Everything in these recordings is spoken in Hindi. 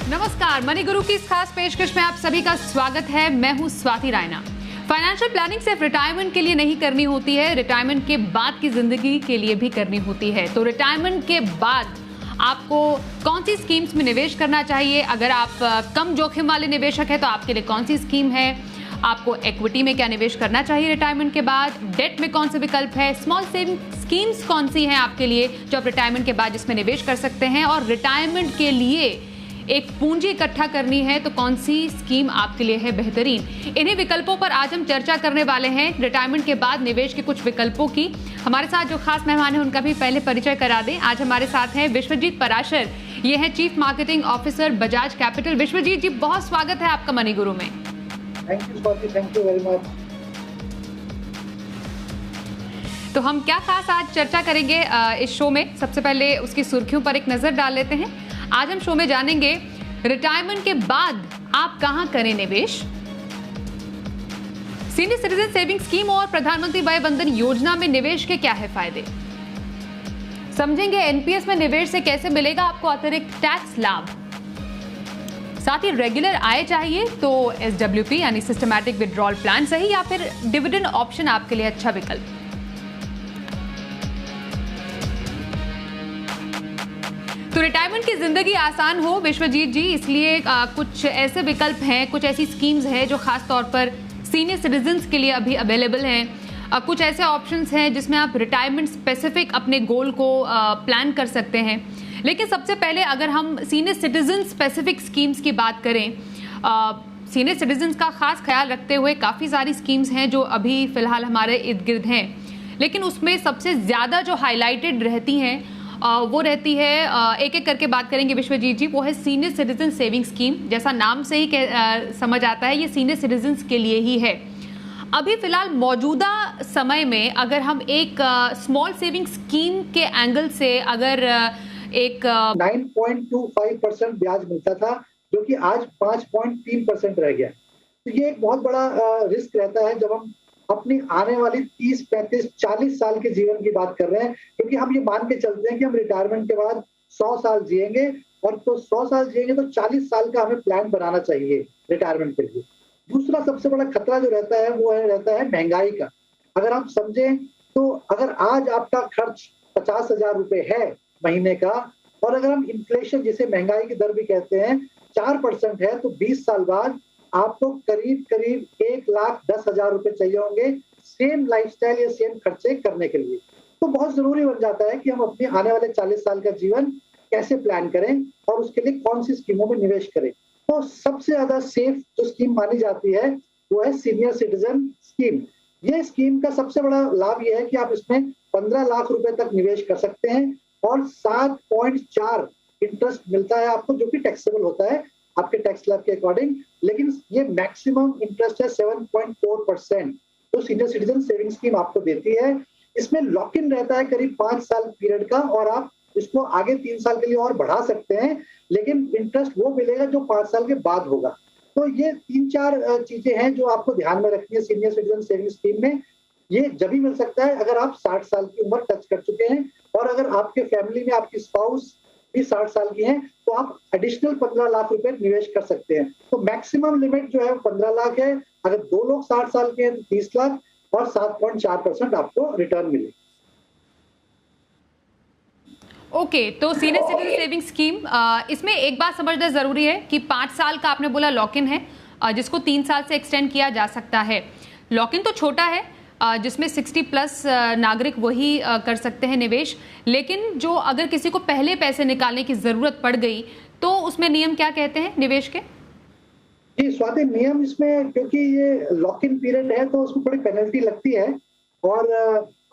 नमस्कार, मनी गुरु की इस खास पेशकश में आप सभी का स्वागत है। मैं हूं स्वाति रायना। फाइनेंशियल प्लानिंग सिर्फ रिटायरमेंट के लिए नहीं करनी होती है, रिटायरमेंट के बाद की जिंदगी के लिए भी करनी होती है। तो रिटायरमेंट के बाद आपको कौन सी स्कीम्स में निवेश करना चाहिए? अगर आप कम जोखिम वाले निवेशक हैं तो आपके लिए कौन सी स्कीम है? आपको इक्विटी में क्या निवेश करना चाहिए रिटायरमेंट के बाद? डेट में कौन से विकल्प है? स्मॉल सेविंग स्कीम्स कौन सी हैं आपके लिए जो आप रिटायरमेंट के बाद इसमें निवेश कर सकते हैं? और रिटायरमेंट के लिए एक पूंजी इकट्ठा करनी है तो कौन सी स्कीम आपके लिए है बेहतरीन? इन्हीं विकल्पों पर आज हम चर्चा करने वाले हैं। रिटायरमेंट के बाद निवेश के कुछ विकल्पों की। हमारे साथ जो खास मेहमान हैं उनका भी पहले परिचय करा दें। आज हमारे साथ हैं विश्वजीत पराशर, ये हैं chief marketing officer Bajaj capital. Vishwajeet ji, बहुत स्वागत है आपका मनी गुरु में। Thank you Swati, thank you very much. तो हम क्या खास आज चर्चा करेंगे इस शो में? सबसे पहले उसकी सुर्खियों पर एक नजर डाल लेते हैं। आज हम शो में जानेंगे रिटायरमेंट के बाद आप कहां करें निवेश, सीनियर सिटीजन सेविंग स्कीम और प्रधानमंत्री वय वंदन योजना में निवेश के क्या है फायदे, समझेंगे एनपीएस में निवेश से कैसे मिलेगा आपको अतिरिक्त टैक्स लाभ। साथ ही रेगुलर आय चाहिए तो एसडब्ल्यूपी यानी सिस्टमैटिक विड्रॉल प्लान सही, या फिर डिविडेंड ऑप्शन आपके लिए अच्छा विकल्प। तो रिटायरमेंट की जिंदगी आसान हो विश्वजीत जी, इसलिए कुछ ऐसे विकल्प हैं, कुछ ऐसी स्कीम्स हैं जो खास तौर पर सीनियर सिटीजन्स के लिए अभी अवेलेबल हैं। कुछ ऐसे ऑप्शंस हैं जिसमें आप रिटायरमेंट स्पेसिफिक अपने गोल को प्लान कर सकते हैं। लेकिन सबसे पहले अगर हम सीनियर सिटीजन स्पेसिफिक स्कीम्स की बात करें, सीनियर सिटीजन्स का खास ख्याल रखते हुए काफ़ी सारी स्कीम्स हैं जो अभी फ़िलहाल हमारे इर्द गिर्द हैं। लेकिन उसमें सबसे ज़्यादा जो हाईलाइटेड रहती हैं वो रहती है, एक एक करके बात करेंगे विश्वजीत जी, वो है सीनियर सिटीजन सेविंग स्कीम। जैसा नाम से ही समझ आता है ये सीनियर सिटीजन्स के लिए ही है। अभी फिलहाल मौजूदा समय में अगर हम एक स्मॉल सेविंग स्कीम के एंगल से अगर एक 9.25% ब्याज मिलता था जो कि आज 5.3% रह गया। तो ये एक बहुत बड़ा रिस्क रहता है जब हम अपनी आने वाली 30, 35, 40 साल के जीवन की बात कर रहे हैं, क्योंकि हम ये मान के चलते हैं कि हम रिटायरमेंट के बाद 100 साल जिएंगे, और तो 100 साल जिएंगे तो 40 साल का हमें प्लान बनाना चाहिए रिटायरमेंट के लिए। दूसरा सबसे बड़ा खतरा जो रहता है वो रहता है महंगाई का। अगर आप समझें तो अगर आज आपका खर्च 50,000 रुपए है महीने का, और अगर हम इन्फ्लेशन जिसे महंगाई की दर भी कहते हैं 4% है, तो 20 साल बाद आपको करीब करीब 1,10,000 रुपए चाहिए होंगे सेम लाइफस्टाइल या सेम खर्चे करने के लिए। तो बहुत जरूरी बन जाता है कि हम अपने आने वाले 40 साल का जीवन कैसे प्लान करें और उसके लिए कौन सी स्कीमों में निवेश करें। तो सबसे ज्यादा सेफ जो स्कीम मानी जाती है वो है सीनियर सिटीजन स्कीम। ये स्कीम का सबसे बड़ा लाभ यह है कि आप इसमें 15 लाख रुपए तक निवेश कर सकते हैं और 7.4 इंटरेस्ट मिलता है आपको, जो कि टैक्सेबल होता है आपके टैक्स स्लैब के अकॉर्डिंग। लेकिन ये मैक्सिमम इंटरेस्ट है 7.4% जो सीनियर सिटीजन सेविंग स्कीम आपको देती है। इसमें लॉक इन रहता है करीब 5 साल पीरियड का, और आप इसको आगे 3 साल के लिए और बढ़ा सकते हैं, लेकिन इंटरेस्ट वो मिलेगा जो 5 साल के बाद होगा। तो ये 3-4 चीजें हैं जो आपको ध्यान में रखनी है सीनियर सिटीजन सेविंग स्कीम में। ये जब भी मिल सकता है अगर आप 60 साल की उम्र टच कर चुके हैं, और अगर आपके फैमिली में आपकी स्पाउस भी 60 साल की हैं, तो आप एडिशनल 15 लाख रुपए निवेश कर सकते हैं। तो मैक्सिमम लिमिट जो है 15 लाख है। अगर 2 लोग 60 साल के हैं तो 30 लाख, और 7.4% आपको रिटर्न मिले। ओके, तो सीनियर सिटीजन सेविंग स्कीम, इसमें एक बात समझना जरूरी है कि 5 साल का आपने बोला लॉक इन है, जिसको 3 साल से एक्सटेंड किया जा सकता है। लॉक इन तो छोटा है, जिसमें 60 प्लस नागरिक वही कर सकते हैं निवेश। लेकिन जो अगर किसी को पहले पैसे निकालने की जरूरत पड़ गई तो उसमें नियम क्या कहते हैं निवेश के? जी स्वाति, नियम इसमें क्योंकि ये लॉक इन पीरियड है तो उसमें थोड़ी पेनल्टी लगती है, और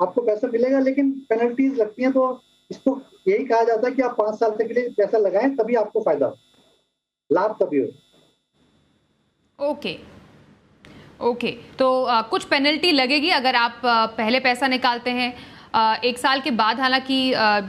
आपको पैसा मिलेगा लेकिन पेनल्टीज लगती हैं। तो इसको यही कहा जाता है कि आप 5 साल तक के लिए पैसा लगाएं, तभी आपको फायदा हो, लाभ तभी हो। ओके, तो कुछ पेनल्टी लगेगी अगर आप पहले पैसा निकालते हैं। 1 साल के बाद, हालांकि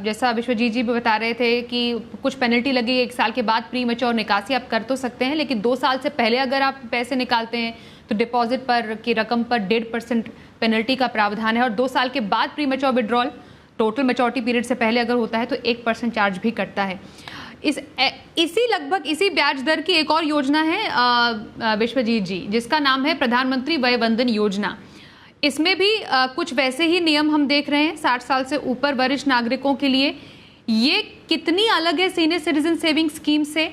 जैसा विश्वजीत जी भी बता रहे थे कि कुछ पेनल्टी लगेगी 1 साल के बाद, प्री मैच्योर निकासी आप कर तो सकते हैं, लेकिन 2 साल से पहले अगर आप पैसे निकालते हैं तो डिपॉजिट पर की रकम पर 1.5% पेनल्टी का प्रावधान है, और 2 साल के बाद pre mature withdrawal total maturity period से पहले अगर होता है तो 1% चार्ज भी कटता है। लगभग इसी ब्याज दर की एक और योजना है विश्वजीत जी, जिसका नाम है प्रधानमंत्री वय वंदन योजना। इसमें भी कुछ वैसे ही नियम हम देख रहे हैं 60 साल से ऊपर वरिष्ठ नागरिकों के लिए। ये कितनी अलग है सीनियर सिटीजन सेविंग स्कीम से,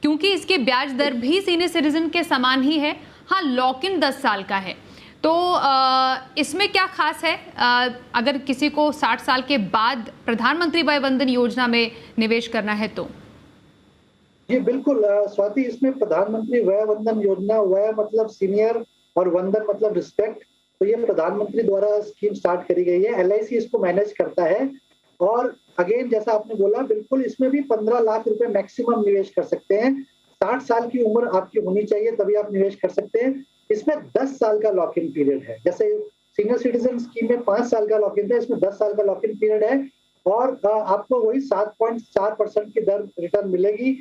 क्योंकि इसके ब्याज दर भी सीनियर सिटीजन के समान ही है। हाँ, लॉक इन 10 साल का है, तो इसमें क्या खास है अगर किसी को 60 साल के बाद प्रधानमंत्री वय वंदन योजना में निवेश करना है तो? जी बिल्कुल स्वाति, इसमें प्रधानमंत्री वय वंदन योजना, वय मतलब सीनियर और वंदन मतलब रिस्पेक्ट, तो ये प्रधानमंत्री द्वारा स्कीम स्टार्ट करी गई है। LIC इसको मैनेज करता है और अगेन जैसा आपने बोला, बिल्कुल इसमें भी 15 लाख रुपए मैक्सिमम निवेश कर सकते हैं। 60 साल की उम्र आपकी होनी चाहिए तभी आप निवेश कर सकते हैं। इसमें 10 साल का लॉक इन पीरियड है। जैसे सीनियर सिटीजन स्कीम में 5 साल का लॉक इन था, इसमें 10 साल का लॉक इन पीरियड है और आपको वही 7.4% की दर रिटर्न मिलेगी।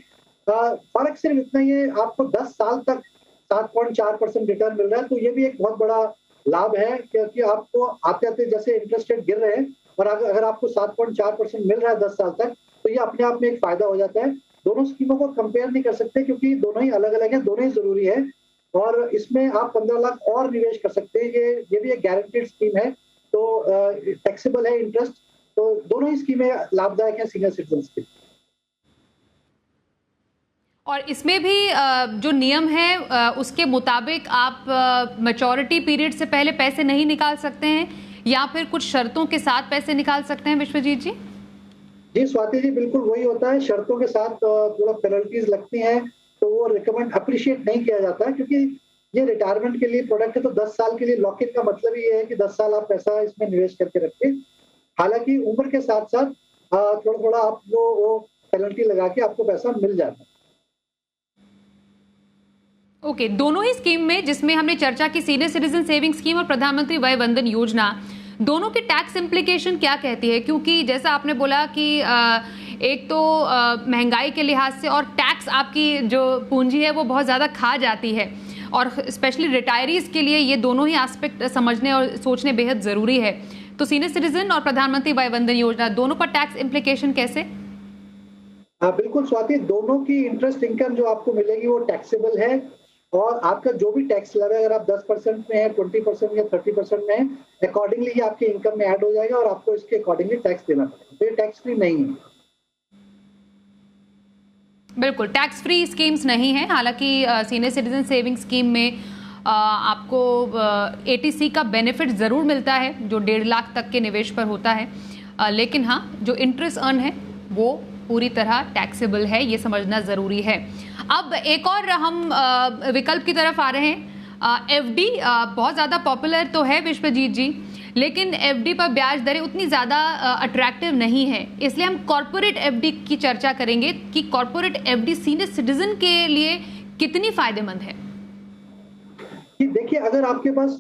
फर्क सिर्फ इतना ही है, आपको 10 साल तक 7.4% रिटर्न मिल रहा है, तो ये भी एक बहुत बड़ा लाभ है, क्योंकि आपको आते आते जैसे इंटरेस्ट रेट गिर रहे हैं और अगर आपको 7.4% मिल रहा है 10 साल तक, तो ये अपने आप में एक फायदा हो जाता है। दोनों स्कीमों को कंपेयर नहीं कर सकते क्योंकि दोनों ही अलग अलग हैं, दोनों ही जरूरी है और इसमें आप 15 लाख और निवेश कर सकते हैं। ये भी एक गारंटीड स्कीम है, तो टैक्सेबल है इंटरेस्ट, तो दोनों ही स्कीमें लाभदायक है सीनियर सिटीजन के। और इसमें भी जो नियम है उसके मुताबिक आप मैच्योरिटी पीरियड से पहले पैसे नहीं निकाल सकते हैं या फिर कुछ शर्तों के साथ पैसे निकाल सकते हैं विश्वजीत जी? जी स्वाति जी, बिल्कुल वही होता है, शर्तों के साथ थोड़ा पेनल्टीज लगती हैं, तो वो रिकमेंड अप्रिशिएट नहीं किया जाता है क्योंकि ये रिटायरमेंट के लिए प्रोडक्ट है। तो 10 साल के लिए लॉक इन का मतलब ये है कि 10 साल आप पैसा इसमें निवेश करके रखें। हालांकि उम्र के साथ साथ थोड़ा थोड़ा आपको वो पेनल्टी लगा के आपको पैसा मिल जाता है। ओके, दोनों ही स्कीम में जिसमें हमने चर्चा की, सीनियर सिटीजन सेविंग स्कीम और प्रधानमंत्री वय वंदन योजना, दोनों की टैक्स इम्प्लीकेशन क्या कहती है? क्योंकि जैसा आपने बोला कि एक तो महंगाई के लिहाज से और टैक्स आपकी जो पूंजी है वो बहुत ज़्यादा खा जाती है और स्पेशली रिटायरीज के लिए ये दोनों ही एस्पेक्ट समझने और सोचने बेहद ज़रूरी है। तो सीनियर सिटीजन और प्रधानमंत्री वय वंदन योजना दोनों पर टैक्स इम्प्लीकेशन कैसे? हाँ बिल्कुल स्वाति, दोनों की इंटरेस्ट इनकम जो आपको मिलेगी वो टैक्सेबल है और आपका जो भी टैक्स लगा, अगर आप 10% में है, 20% या 30% में है, अकॉर्डिंगली ये आपके इनकम में ऐड हो जाएगा और आपको इसके अकॉर्डिंगली टैक्स देना पड़ेगा। तो ये टैक्स फ्री नहीं है। बिल्कुल टैक्स फ्री स्कीम्स नहीं है। हालांकि सीनियर सिटीजन सेविंग स्कीम में आपको ATC का बेनिफिट ज़रूर मिलता है जो 1.5 लाख तक के निवेश पर होता है, लेकिन हाँ जो इंटरेस्ट अर्न है वो पूरी तरह टैक्सेबल है, ये समझना ज़रूरी है। अब एक और हम विकल्प की तरफ आ रहे हैं। FD बहुत ज़्यादा पॉपुलर तो है विश्वजीत जी, लेकिन FD पर ब्याज दरें उतनी ज़्यादा अट्रैक्टिव नहीं है, इसलिए हम कॉर्पोरेट FD की चर्चा करेंगे कि कॉर्पोरेट FD सीनियर सिटीजन के लिए कितनी फायदेमंद है। देखिए, अगर आपके पास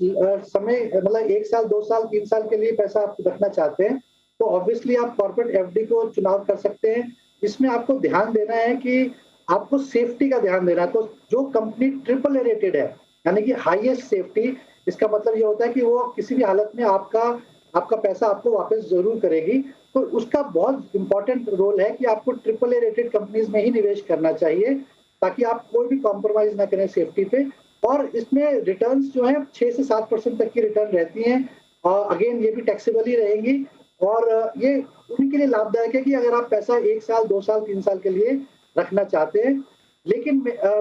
समय मतलब 1 साल 2 साल 3 साल के लिए पैसा आप रखना चाहते हैं तो ऑब्वियसली आप कॉर्पोरेट FD को चुनाव कर सकते हैं। इसमें आपको ध्यान देना है कि आपको सेफ्टी का ध्यान देना है। तो जो कंपनी AAA रेटेड है, यानी कि हाईएस्ट सेफ्टी, इसका मतलब ये होता है कि वो किसी भी हालत में आपका पैसा आपको वापस जरूर करेगी। तो उसका बहुत इंपॉर्टेंट रोल है कि आपको AAA रेटेड कंपनीज में ही निवेश करना चाहिए ताकि आप कोई भी कॉम्प्रोमाइज ना करें सेफ्टी पे। और इसमें रिटर्न्स जो है 6 से 7% तक की रिटर्न रहती हैं और अगेन ये भी टैक्सेबल ही रहेंगी और ये उन्हीं के लिए लाभदायक है कि अगर आप पैसा 1 साल 2 साल 3 साल के लिए रखना चाहते हैं। लेकिन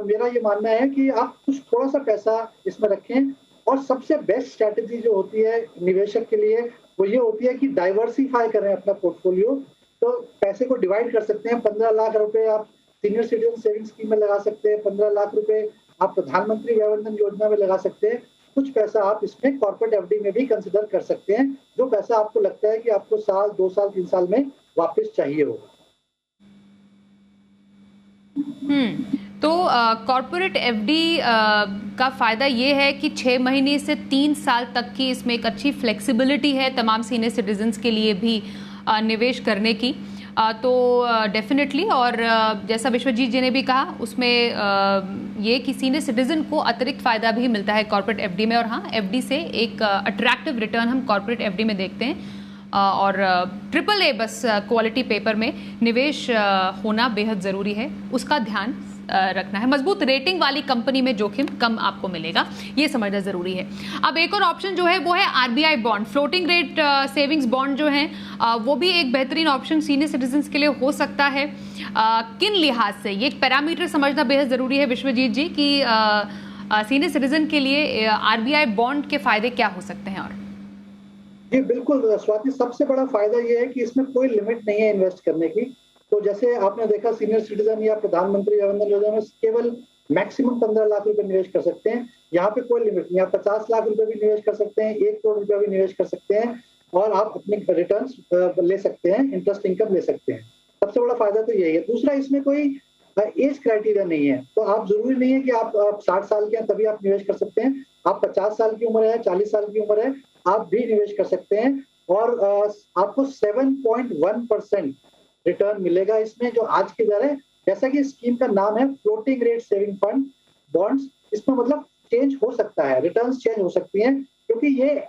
मेरा ये मानना है कि आप कुछ थोड़ा सा पैसा इसमें रखें और सबसे बेस्ट स्ट्रैटेजी जो होती है निवेशक के लिए वो ये होती है कि डाइवर्सिफाई करें अपना पोर्टफोलियो। तो पैसे को डिवाइड कर सकते हैं। 15 लाख रुपए आप सीनियर सिटीजन सेविंग स्कीम में लगा सकते हैं, 15 लाख रुपए आप प्रधानमंत्री वय वंदन योजना में लगा सकते हैं, कुछ पैसा आप इसमें कॉर्पोरेट FD में भी कंसिडर कर सकते हैं, जो पैसा आपको लगता है कि आपको साल 2 साल 3 साल में वापस चाहिए होगा। तो कॉर्पोरेट FD का फ़ायदा ये है कि 6 महीने से 3 साल तक की इसमें एक अच्छी फ्लेक्सिबिलिटी है तमाम सीनियर सिटीजन्स के लिए भी निवेश करने की। तो डेफिनेटली, और जैसा विश्वजीत जी ने भी कहा उसमें ये कि सीनियर सिटीजन को अतिरिक्त फ़ायदा भी मिलता है कॉर्पोरेट FD में। और हाँ, FD से एक अट्रैक्टिव रिटर्न हम कॉर्पोरेट FD में देखते हैं। और ट्रिपल ए बस क्वालिटी पेपर में निवेश होना बेहद ज़रूरी है, उसका ध्यान रखना है। मजबूत रेटिंग वाली कंपनी में जोखिम कम आपको मिलेगा, ये समझना जरूरी है। अब एक और ऑप्शन जो है वो है RBI bond, floating rate savings bond जो है वो भी एक बेहतरीन ऑप्शन सीनियर सिटीजन्स के लिए हो सकता है। किन लिहाज से, ये एक पैरामीटर समझना बेहद जरूरी है विश्वजीत जी कि सीनियर सिटीजन के लिए आरबीआई बॉन्ड के फायदे क्या हो सकते हैं? और जी बिल्कुल स्वाति, सबसे बड़ा फायदा ये है कि इसमें कोई लिमिट नहीं है इन्वेस्ट करने की। तो जैसे आपने देखा सीनियर सिटीजन या प्रधानमंत्री वय वंदन योजना में केवल मैक्सिमम 15 लाख रुपए निवेश कर सकते हैं। यहाँ पे कोई लिमिट नहीं, आप 50 लाख रुपए भी निवेश कर सकते हैं, 1 करोड़ रुपया भी निवेश कर सकते हैं और आप अपने रिटर्न्स ले सकते हैं, इंटरेस्ट इनकम ले सकते हैं। सबसे बड़ा फायदा तो यही है। दूसरा, इसमें कोई एज क्राइटेरिया नहीं है, तो आप जरूरी नहीं है कि आप 60 साल के हैं तभी आप निवेश कर सकते हैं। आप 50 साल की उम्र है, 40 साल की उम्र है, आप भी निवेश कर सकते हैं और आपको 7.1% रिटर्न मिलेगा इसमें, जो आज की दर है। जैसा कि स्कीम का नाम है floating rate saving fund bonds, इसमें मतलब चेंज हो सकता है, रिटर्न्स चेंज हो सकती हैं, क्योंकि ये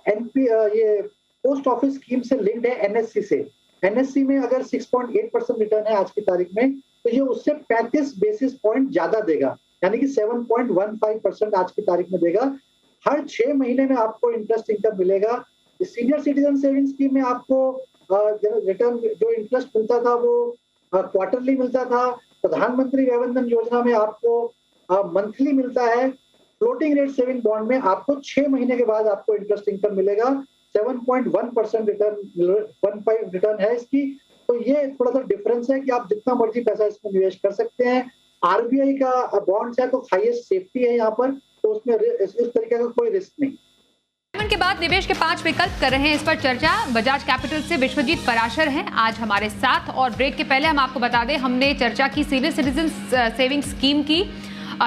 पोस्ट ऑफिस स्कीम से लिंक्ड है एनएससी से। एनएससी में अगर 6.8% रिटर्न है आज की तारीख में, तो ये उससे 35 बेसिस पॉइंट ज्यादा देगा, यानी कि 7.15% आज की तारीख में देगा। हर 6 महीने में आपको इंटरेस्ट इनकम मिलेगा। सीनियर सिटीजन सेविंग स्कीम में आपको रिटर्न जो इंटरेस्ट मिलता था वो क्वार्टरली मिलता था। प्रधानमंत्री वय वंदन योजना में आपको मंथली मिलता है। फ्लोटिंग रेट सेविंग बॉन्ड में आपको 6 महीने के बाद आपको इंटरेस्ट इनकम मिलेगा। 7.1% रिटर्न है इसकी। तो ये थोड़ा सा डिफरेंस है कि आप जितना मर्जी पैसा इसमें निवेश कर सकते हैं। आरबीआई का बॉन्ड्स है तो हाईएस्ट सेफ्टी है यहाँ पर, तो उसमें इस तरीके का कोई रिस्क नहीं। के बाद निवेश के 5 विकल्प कर रहे हैं, इस पर चर्चा बजाज कैपिटल से विश्वजीत पराशर हैं आज हमारे साथ। और ब्रेक के पहले हम आपको बता दें, हमने चर्चा की सीनियर सिटीजन सेविंग स्कीम की,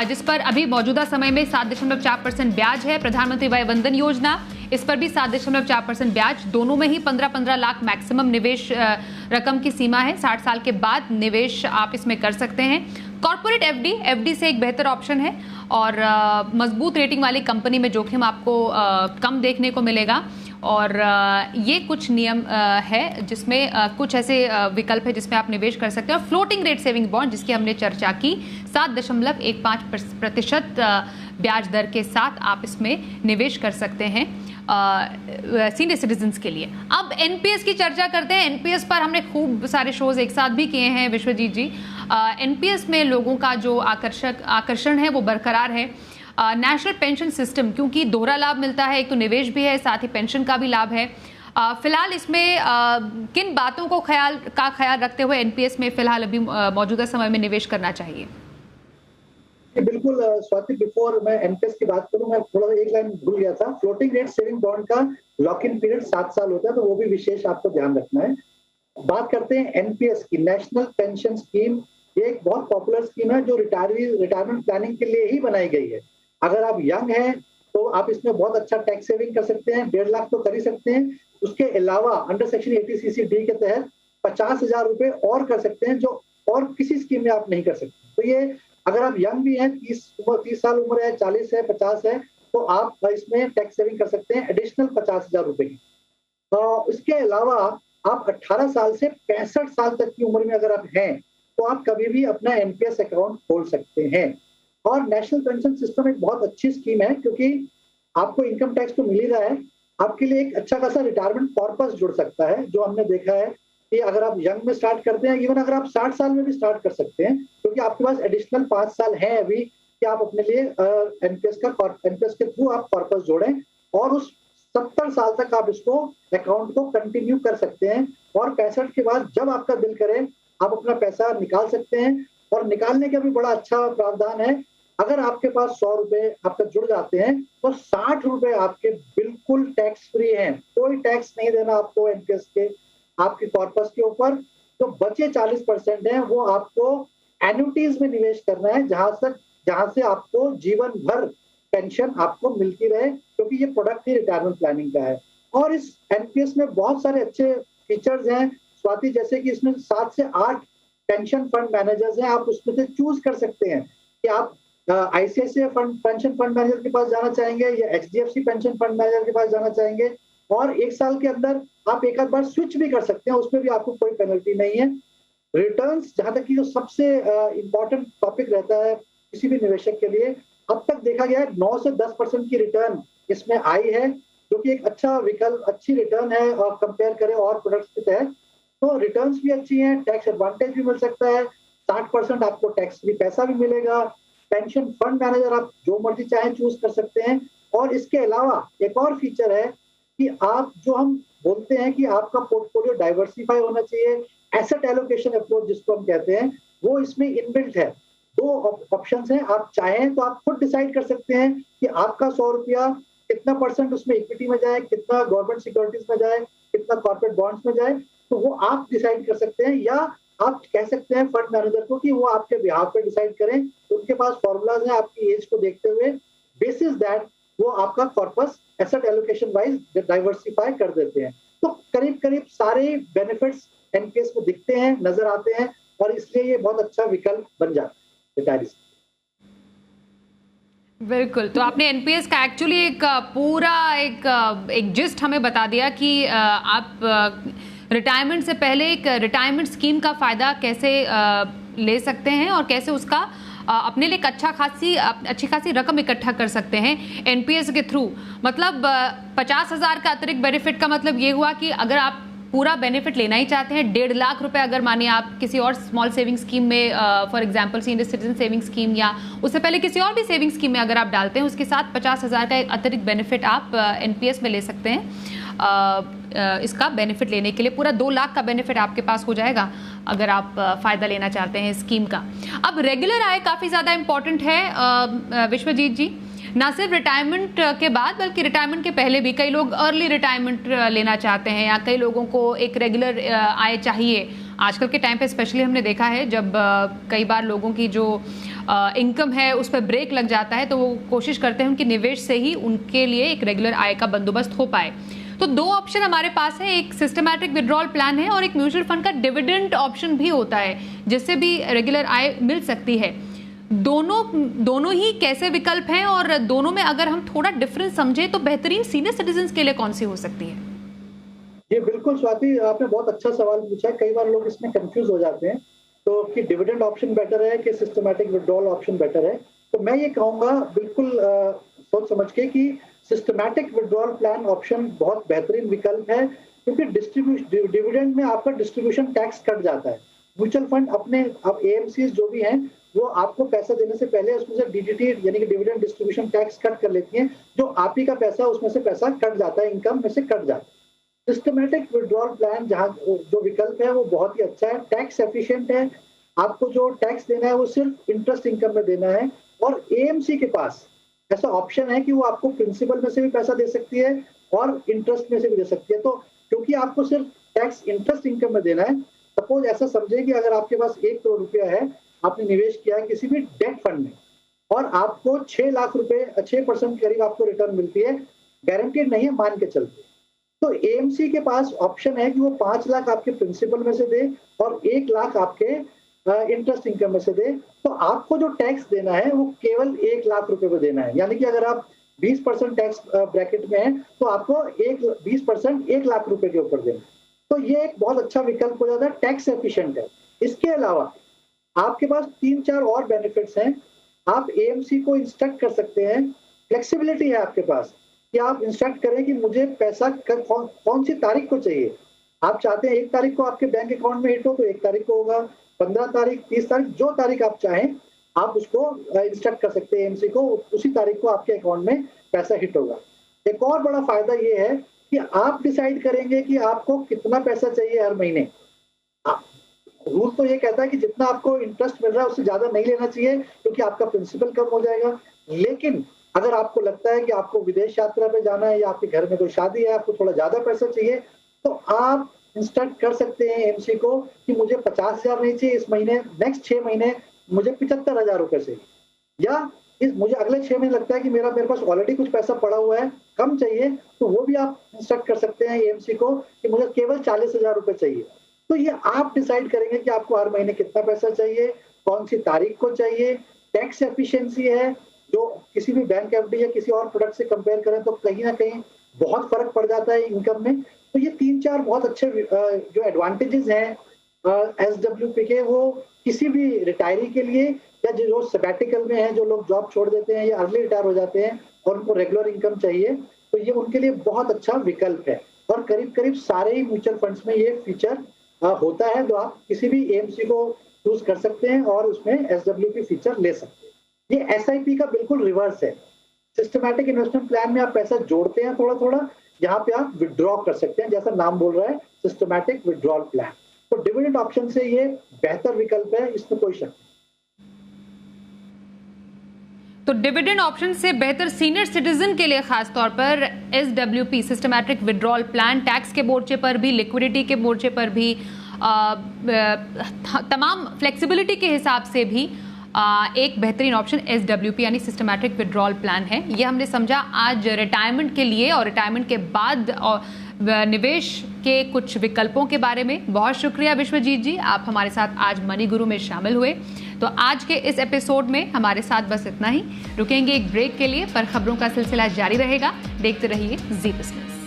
जिस पर अभी मौजूदा समय में 7.4% ब्याज है। प्रधानमंत्री वय वंदन योजना, इस पर भी 7.4% ब्याज, दोनों में ही 15-15 लाख मैक्सिमम निवेश रकम की सीमा है। 60 साल के बाद निवेश आप इसमें कर सकते हैं। कॉर्पोरेट एफडी से एक बेहतर ऑप्शन है और मजबूत रेटिंग वाली कंपनी में जोखिम आपको कम देखने को मिलेगा। और ये कुछ नियम है जिसमें कुछ ऐसे विकल्प है जिसमें आप निवेश कर सकते हैं। और फ्लोटिंग रेट सेविंग बॉन्ड, जिसकी हमने चर्चा की, 7.15% ब्याज दर के साथ आप इसमें निवेश कर सकते हैं सीनियर सिटीजन्स के लिए। अब एनपीएस की चर्चा करते हैं। एनपीएस पर हमने खूब सारे शोज एक साथ भी किए हैं विश्वजीत जी। एनपीएस में लोगों का जो आकर्षण है वो बरकरार है। नेशनल पेंशन सिस्टम, क्योंकि दोहरा लाभ मिलता है, एक तो निवेश भी है, साथ ही पेंशन का भी लाभ है। फिलहाल इसमें किन बातों को ख्याल रखते हुए एनपीएस में फिलहाल अभी मौजूदा समय में निवेश करना चाहिए? बिल्कुल स्वाति, बिफोर मैं एनपीएस की बात करूं, मैं थोड़ा सा एक लाइन भूल गया था। फ्लोटिंग रेट सेविंग बॉन्ड का लॉक इन पीरियड 7 साल होता है, तो वो भी विशेष आपको ध्यान रखना है। बात करते हैं एनपीएस की, नेशनल पेंशन स्कीम। ये एक बहुत पॉपुलर स्कीम है जो रिटायरमेंट प्लानिंग के लिए ही बनाई गई है। अगर आप यंग हैं तो आप इसमें बहुत अच्छा टैक्स सेविंग कर सकते हैं, 1.5 लाख तो कर ही सकते हैं। उसके अलावा अंडर सेक्शन 80cc(d) के तहत 50,000 रुपए और कर सकते हैं, जो और किसी स्कीम में आप नहीं कर सकते। तो ये अगर आप यंग भी हैं, 30 साल उम्र है, 40 है, 50 है, तो आप इसमें टैक्स सेविंग कर सकते हैं एडिशनल 50,000 रुपए की। इसके अलावा आप 18 साल से 65 साल तक की उम्र में अगर आप हैं तो आप कभी भी अपना एनपीएस अकाउंट खोल सकते हैं। और नेशनल पेंशन सिस्टम एक बहुत अच्छी स्कीम है, क्योंकि आपको इनकम टैक्स तो मिल ही रहा है, आपके लिए एक अच्छा खासा रिटायरमेंट कॉर्पस जुड़ सकता है। जो हमने देखा है कि अगर आप यंग में स्टार्ट करते हैं, इवन अगर आप 60 साल में भी स्टार्ट कर सकते हैं, क्योंकि आपके पास एडिशनल 5 साल है अभी कि आप अपने लिए एनपीएस के थ्रू आप कॉर्पस जोड़ें, और उस 70 साल तक आप इसको अकाउंट को कंटिन्यू कर सकते हैं। और 65 के बाद जब आपका दिल करे आप अपना पैसा निकाल सकते हैं। और निकालने का भी बड़ा अच्छा प्रावधान है। अगर आपके पास 100 रुपए आपका जुड़ जाते हैं तो 60 रुपए आपके बिल्कुल टैक्स फ्री हैं, कोई टैक्स नहीं देना आपको एनपीएस के आपके कॉर्पस के ऊपर। तो बचे 40% है वो आपको एन्युटीज में निवेश करना है, जहां से आपको जीवन भर पेंशन आपको मिलती रहे, क्योंकि ये प्रोडक्ट ही रिटायरमेंट प्लानिंग का है। और इस एनपीएस में बहुत सारे अच्छे फीचर्स हैं स्वाति, जैसे कि इसमें 7 से 8 पेंशन फंड मैनेजर्स हैं। आप उसमें से चूज कर सकते हैं कि आप आईसीआईसीआई पेंशन फंड मैनेजर के पास जाना चाहेंगे या एचडीएफसी पेंशन फंड मैनेजर के पास जाना चाहेंगे। और 1 साल के अंदर आप एक आध बार स्विच भी कर सकते हैं, उसमें भी आपको कोई पेनल्टी नहीं है। रिटर्न्स जहां तक कि जो सबसे इंपॉर्टेंट टॉपिक रहता है किसी भी निवेशक के लिए, अब तक देखा गया है 9 से 10% की रिटर्न इसमें आई है, जो कि एक अच्छा विकल्प, अच्छी रिटर्न है और कंपेयर करें और प्रोडक्ट्स के तहत। तो रिटर्न्स भी अच्छी हैं, टैक्स एडवांटेज भी मिल सकता है, 60% आपको टैक्स फ्री पैसा भी मिलेगा, पेंशन फंड मैनेजर आप जो मर्जी चाहें चूज कर सकते हैं। और इसके अलावा एक और फीचर है कि आप जो हम बोलते हैं कि आपका पोर्टफोलियो डाइवर्सिफाई होना चाहिए, एसेट एलोकेशन अप्रोच जिसको हम कहते हैं, वो इसमें इनबिल्ट है। दो ऑप्शंस हैं, आप चाहें तो आप खुद डिसाइड कर सकते हैं कि आपका 100 रुपया कितना परसेंट उसमें इक्विटी में जाए, कितना गवर्नमेंट सिक्योरिटीज में जाए, कितना कॉर्पोरेट बॉन्ड्स में जाए, तो वो आप डिसाइड कर सकते हैं। या आप कह सकते हैं फंड मैनेजर को कि वो आपके बिहाफ पे डिसाइड करें, उनके पास फॉर्मूलाज हैं आपकी एज को देखते हुए, बेसिस दैट वो आपका corpus asset allocation wise diversify कर देते हैं। तो करीब करीब सारे बेनिफिट्स एनपीएस में दिखते हैं, नजर आते हैं, और इसलिए ये बहुत अच्छा विकल्प बन जाता है रिटायरीज। बिल्कुल, तो आपने एनपीएस का एक्चुअली एक पूरा एक जिस्ट हमें बता दिया कि आप रिटायरमेंट से पहले एक रिटायरमेंट स्कीम का फ़ायदा कैसे ले सकते हैं और कैसे उसका अपने लिए एक अच्छी खासी रकम इकट्ठा कर सकते हैं एनपीएस के थ्रू। मतलब 50,000 का अतिरिक्त बेनिफिट का मतलब ये हुआ कि अगर आप पूरा बेनिफिट लेना ही चाहते हैं, 1.5 लाख रुपए अगर मानिए आप किसी और स्मॉल सेविंग स्कीम में, for example senior citizen saving scheme या उससे पहले किसी और भी सेविंग स्कीम में अगर आप डालते हैं, उसके साथ 50,000 का एक अतिरिक्त बेनिफिट आप एनपीएस में ले सकते हैं। इसका बेनिफिट लेने के लिए पूरा 2 लाख का बेनिफिट आपके पास हो जाएगा अगर आप फ़ायदा लेना चाहते हैं स्कीम का। अब रेगुलर आय काफ़ी ज़्यादा इंपॉर्टेंट है विश्वजीत जी, ना सिर्फ रिटायरमेंट के बाद बल्कि रिटायरमेंट के पहले भी। कई लोग अर्ली रिटायरमेंट लेना चाहते हैं या कई लोगों को एक रेगुलर आय चाहिए। आजकल के टाइम पे स्पेशली हमने देखा है जब कई बार लोगों की जो इनकम है उस पर ब्रेक लग जाता है, तो वो कोशिश करते हैं उनके निवेश से ही उनके लिए एक रेगुलर आय का बंदोबस्त हो पाए। तो 2 ऑप्शन हमारे पास है, एक सिस्टमैटिक विड्रॉल प्लान है और एक म्यूचुअल फंड का डिविडेंड ऑप्शन भी होता है जिससे भी रेगुलर आय मिल सकती है। दोनों ही कैसे विकल्प हैं और दोनों में अगर हम थोड़ा डिफरेंस समझे तो बेहतरीन सीनियर सिटीजन के लिए कौन सी हो सकती है? ये बिल्कुल स्वाति, आपने बहुत अच्छा सवाल पूछा है। कई बार लोग इसमें कंफ्यूज हो जाते हैं तो कि डिविडेंड ऑप्शन बेटर है कि सिस्टमैटिक विड्रॉल ऑप्शन बेटर है। तो मैं ये कहूंगा बिल्कुल सोच समझ के कि सिस्टमैटिक विड्रॉल प्लान ऑप्शन बहुत बेहतरीन विकल्प है, क्योंकि डिविडेंड में आपका डिस्ट्रीब्यूशन टैक्स कट जाता है। म्यूचुअल फंड अपने अब एएमसी जो भी हैं वो आपको पैसा देने से पहले उसमें से डीडीटी यानी कि डिविडेंड डिस्ट्रीब्यूशन टैक्स कट कर लेती हैं, जो आप ही का पैसा उसमें से पैसा कट जाता है, इनकम में से कट जाता है। सिस्टमैटिक विड्रॉल प्लान जहाँ जो विकल्प है वो बहुत ही अच्छा है, टैक्स एफिशिएंट है। आपको जो टैक्स देना है वो सिर्फ इंटरेस्ट इनकम में देना है, और एएमसी के पास ऐसा ऑप्शन है कि वो आपको प्रिंसिपल में से भी पैसा दे सकती है और इंटरेस्ट में से भी दे सकती है। तो क्योंकि आपको सिर्फ टैक्स इंटरेस्ट इनकम में देना है, सपोज ऐसा समझे कि अगर आपके पास 1 करोड़ रुपया है, आपने निवेश किया है किसी भी डेट फंड में और आपको 6 लाख रुपए 6% करीब आपको रिटर्न मिलती है, गारंटीड नहीं है, मान के चलते, तो एएमसी के पास ऑप्शन है कि वो 5 लाख आपके प्रिंसिपल में से दे और 1 लाख आपके इंटरेस्ट इनकम में से दे। तो आपको जो टैक्स देना है वो केवल 1 लाख रुपए पे देना है, यानी कि अगर आप 20% टैक्स ब्रैकेट में है तो आपको 20% 1 लाख रुपए के ऊपर देना। तो ये एक बहुत अच्छा विकल्प हो जाता है, टैक्स एफिशिएंट है। इसके अलावा आपके पास 3-4 और बेनिफिट्स हैं। आप एएमसी को इंस्ट्रक्ट कर सकते हैं, फ्लेक्सिबिलिटी है आपके पास कि आप इंस्ट्रक्ट करें कि मुझे पैसा कौन सी तारीख को चाहिए। आप चाहते हैं 1 तारीख को आपके बैंक अकाउंट में हिट हो तो 1 तारीख को होगा, 15 तारीख, 30 तारीख, जो तारीख आप चाहें आप उसको इंस्ट्रक्ट कर सकते हैं एएमसी को, उसी तारीख को आपके अकाउंट में पैसा हिट होगा। एक और बड़ा फायदा ये है कि आप डिसाइड करेंगे कि आपको कितना पैसा चाहिए हर महीने। रूल तो ये कहता है कि जितना आपको इंटरेस्ट मिल रहा है उससे ज्यादा नहीं लेना चाहिए, क्योंकि आपका प्रिंसिपल कम हो जाएगा। लेकिन अगर आपको लगता है कि आपको विदेश यात्रा पे जाना है या आपके घर में कोई शादी है, आपको थोड़ा ज्यादा पैसा चाहिए, तो आप इंस्ट्रक्ट कर सकते हैं एमसी को कि मुझे 50,000 नहीं चाहिए इस महीने, नेक्स्ट 6 महीने मुझे 75,000 रुपए चाहिए, या मुझे अगले 6 महीने लगता है कि मेरे पास ऑलरेडी कुछ पैसा पड़ा हुआ है, कम चाहिए, तो वो भी आप इंस्ट्रक्ट कर सकते हैं एमसी को कि मुझे केवल 40,000 रुपए चाहिए। तो ये आप डिसाइड करेंगे कि आपको हर महीने कितना पैसा चाहिए, कौन सी तारीख को चाहिए। टैक्स एफिशिएंसी है, जो किसी भी बैंक एफडी या किसी और प्रोडक्ट से कंपेयर करें तो कहीं ना कहीं बहुत फर्क पड़ जाता है इनकम में। तो ये 3-4 बहुत अच्छे जो एडवांटेजेस हैं SWP के, वो किसी भी रिटायरी के लिए या जो सबैटिकल में है, जो लोग जॉब छोड़ देते हैं या अर्ली रिटायर हो जाते हैं और उनको रेगुलर इनकम चाहिए, तो ये उनके लिए बहुत अच्छा विकल्प है। और करीब करीब सारे ही म्यूचुअल फंड्स में ये फीचर होता है, तो आप किसी भी AMC को चूज कर सकते हैं और उसमें SWP फीचर ले सकते हैं। ये SIP का बिल्कुल रिवर्स है। सिस्टमैटिक इन्वेस्टमेंट प्लान में आप पैसा जोड़ते हैं थोड़ा थोड़ा, यहाँ पे आप विड्रॉ कर सकते हैं, जैसा नाम बोल रहा है सिस्टमैटिक विड्रॉल प्लान। तो डिविडेंड ऑप्शन से ये बेहतर विकल्प है, इसमें कोई शक नहीं। तो डिविडेंड ऑप्शन से बेहतर सीनियर सिटीजन के लिए खास तौर पर SWP systematic withdrawal plan, tax के मोर्चे पर भी, लिक्विडिटी के मोर्चे पर भी, तमाम फ्लेक्सिबिलिटी के हिसाब से भी एक बेहतरीन ऑप्शन SWP यानी सिस्टमैटिक विड्रॉल प्लान है। ये हमने समझा आज रिटायरमेंट के लिए और रिटायरमेंट के बाद निवेश के कुछ विकल्पों के बारे में। बहुत शुक्रिया विश्वजीत जी, आप हमारे साथ आज मनी गुरु में शामिल हुए। तो आज के इस एपिसोड में हमारे साथ बस इतना ही। रुकेंगे एक ब्रेक के लिए, पर खबरों का सिलसिला जारी रहेगा। देखते रहिए जी बिजनेस।